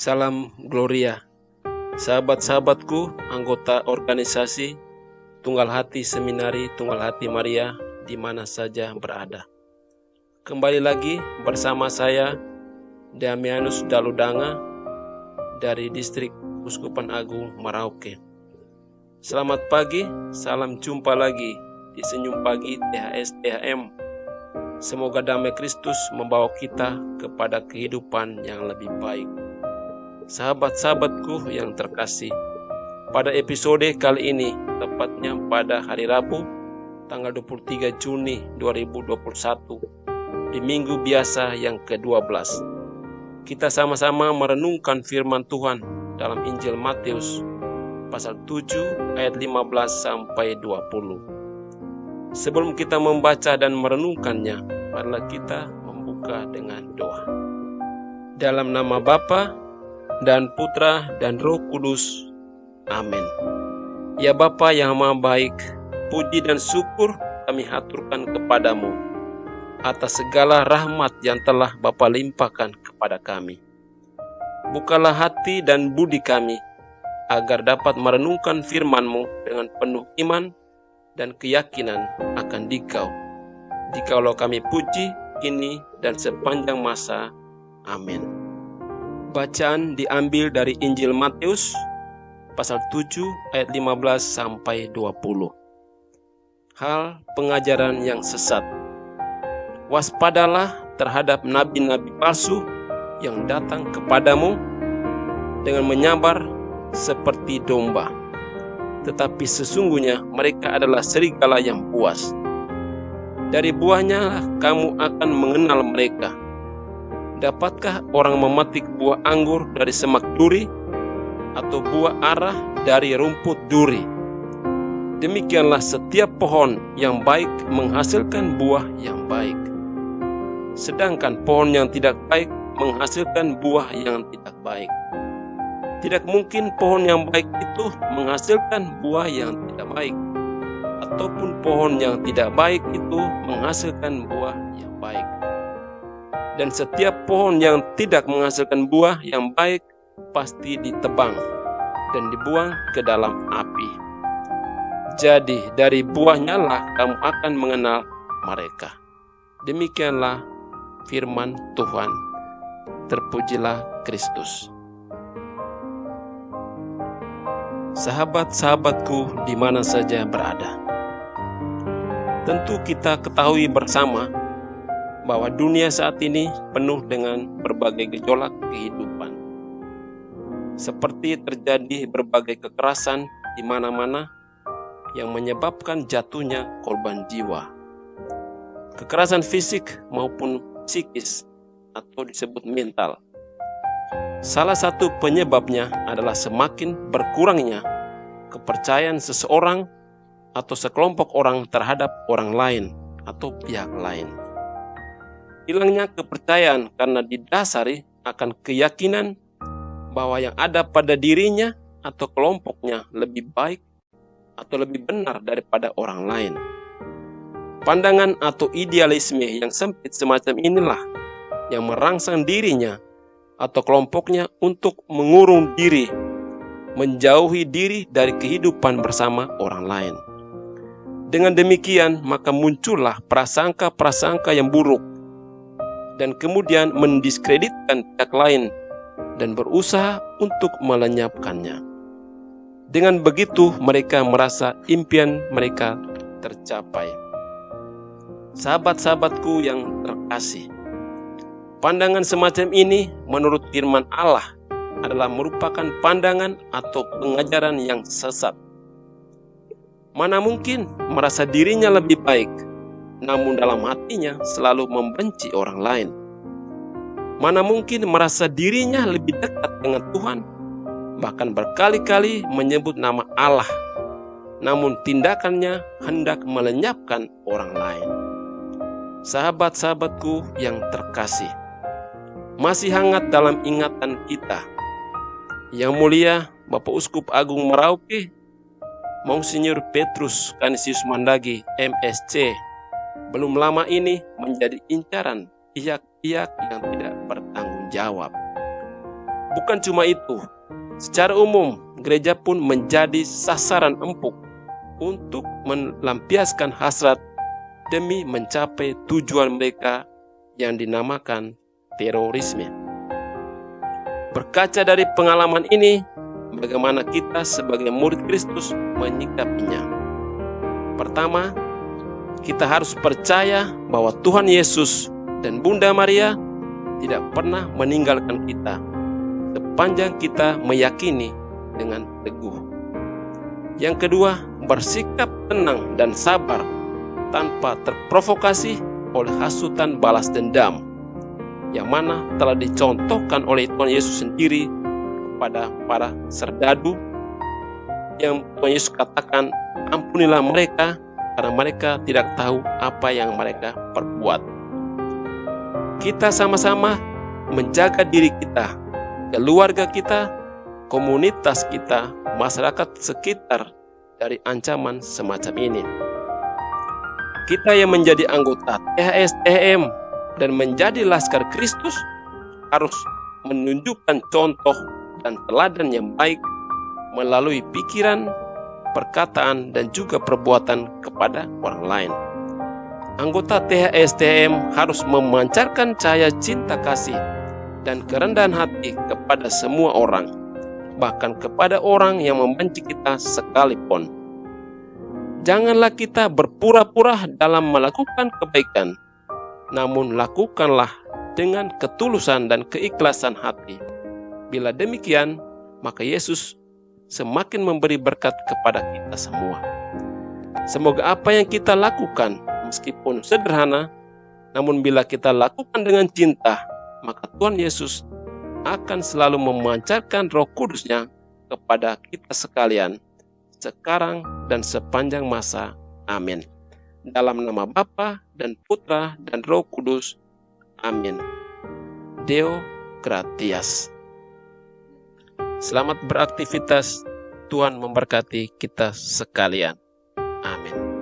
Salam Gloria, sahabat-sahabatku, anggota organisasi Tunggal Hati Seminari Tunggal Hati Maria di mana saja berada. Kembali lagi bersama saya, Damianus Daludanga dari Distrik Uskupan Agung Merauke. Selamat pagi, salam jumpa lagi di Senyum Pagi THS THM. Semoga damai Kristus membawa kita kepada kehidupan yang lebih baik. Sahabat-sahabatku yang terkasih, pada episode kali ini, tepatnya pada hari Rabu, tanggal 23 Juni 2021, di minggu biasa yang ke-12, kita sama-sama merenungkan firman Tuhan dalam Injil Matius, pasal 7 ayat 15 sampai 20. Sebelum kita membaca dan merenungkannya, marilah kita membuka dengan doa. Dalam nama Bapa dan Putra dan Roh Kudus. Amin. Ya Bapa yang Maha Baik, puji dan syukur kami haturkan kepadamu atas segala rahmat yang telah Bapa limpahkan kepada kami. Bukalah hati dan budi kami agar dapat merenungkan firman-Mu dengan penuh iman dan keyakinan akan Dikau. Dikaulah kami puji kini dan sepanjang masa. Amin. Bacaan diambil dari Injil Matius pasal 7 ayat 15 sampai 20. Hal pengajaran yang sesat. Waspadalah terhadap nabi-nabi palsu yang datang kepadamu dengan menyabar seperti domba, tetapi sesungguhnya mereka adalah serigala yang buas. Dari buahnya kamu akan mengenal mereka. Dapatkah orang memetik buah anggur dari semak duri, atau buah arah dari rumput duri? Demikianlah setiap pohon yang baik menghasilkan buah yang baik, sedangkan pohon yang tidak baik menghasilkan buah yang tidak baik. Tidak mungkin pohon yang baik itu menghasilkan buah yang tidak baik, ataupun pohon yang tidak baik itu menghasilkan buah yang baik. Dan setiap pohon yang tidak menghasilkan buah yang baik pasti ditebang dan dibuang ke dalam api. Jadi dari buahnya lah kamu akan mengenal mereka. Demikianlah firman Tuhan. Terpujilah Kristus. Sahabat-sahabatku di mana saja berada, tentu kita ketahui bersama bahwa dunia saat ini penuh dengan berbagai gejolak kehidupan. Seperti terjadi berbagai kekerasan di mana-mana yang menyebabkan jatuhnya korban jiwa. Kekerasan fisik maupun psikis atau disebut mental. Salah satu penyebabnya adalah semakin berkurangnya kepercayaan seseorang atau sekelompok orang terhadap orang lain atau pihak lain. Hilangnya kepercayaan karena didasari akan keyakinan bahwa yang ada pada dirinya atau kelompoknya lebih baik atau lebih benar daripada orang lain. Pandangan atau idealisme yang sempit semacam inilah yang merangsang dirinya atau kelompoknya untuk mengurung diri, menjauhi diri dari kehidupan bersama orang lain. Dengan demikian, maka muncullah prasangka-prasangka yang buruk dan kemudian mendiskreditkan pihak lain dan berusaha untuk melenyapkannya. Dengan begitu, mereka merasa impian mereka tercapai. Sahabat-sahabatku yang terkasih, pandangan semacam ini menurut firman Allah adalah merupakan pandangan atau pengajaran yang sesat. Mana mungkin merasa dirinya lebih baik, namun dalam hatinya selalu membenci orang lain. Mana mungkin merasa dirinya lebih dekat dengan Tuhan, bahkan berkali-kali menyebut nama Allah, namun tindakannya hendak melenyapkan orang lain. Sahabat-sahabatku yang terkasih, masih hangat dalam ingatan kita, Yang Mulia Bapak Uskup Agung Merauke, Monsinyur Petrus Canisius Mandagi, MSc, belum lama ini menjadi incaran pihak-pihak yang tidak bertanggung jawab. Bukan cuma itu, secara umum gereja pun menjadi sasaran empuk untuk melampiaskan hasrat demi mencapai tujuan mereka yang dinamakan terorisme. Berkaca dari pengalaman ini, bagaimana kita sebagai murid Kristus menyikapinya? Pertama, kita harus percaya bahwa Tuhan Yesus dan Bunda Maria tidak pernah meninggalkan kita sepanjang kita meyakini dengan teguh. Yang kedua, bersikap tenang dan sabar tanpa terprovokasi oleh hasutan balas dendam, yang mana telah dicontohkan oleh Tuhan Yesus sendiri kepada para serdadu, yang Tuhan Yesus katakan, ampunilah mereka karena mereka tidak tahu apa yang mereka perbuat. Kita sama-sama menjaga diri kita, keluarga kita, komunitas kita, masyarakat sekitar dari ancaman semacam ini. Kita yang menjadi anggota THS-THM dan menjadi Laskar Kristus harus menunjukkan contoh dan teladan yang baik melalui pikiran, perkataan, dan juga perbuatan kepada orang lain. Anggota THS-THM harus memancarkan cahaya cinta kasih dan kerendahan hati kepada semua orang, bahkan kepada orang yang membenci kita sekalipun. Janganlah kita berpura-pura dalam melakukan kebaikan, namun lakukanlah dengan ketulusan dan keikhlasan hati. Bila demikian, maka Yesus semakin memberi berkat kepada kita semua. Semoga apa yang kita lakukan, meskipun sederhana, namun bila kita lakukan dengan cinta, maka Tuhan Yesus akan selalu memancarkan Roh Kudus-Nya kepada kita sekalian, sekarang dan sepanjang masa. Amin. Dalam nama Bapa dan Putra dan Roh Kudus. Amin. Deo gratias. Selamat beraktivitas. Tuhan memberkati kita sekalian. Amin.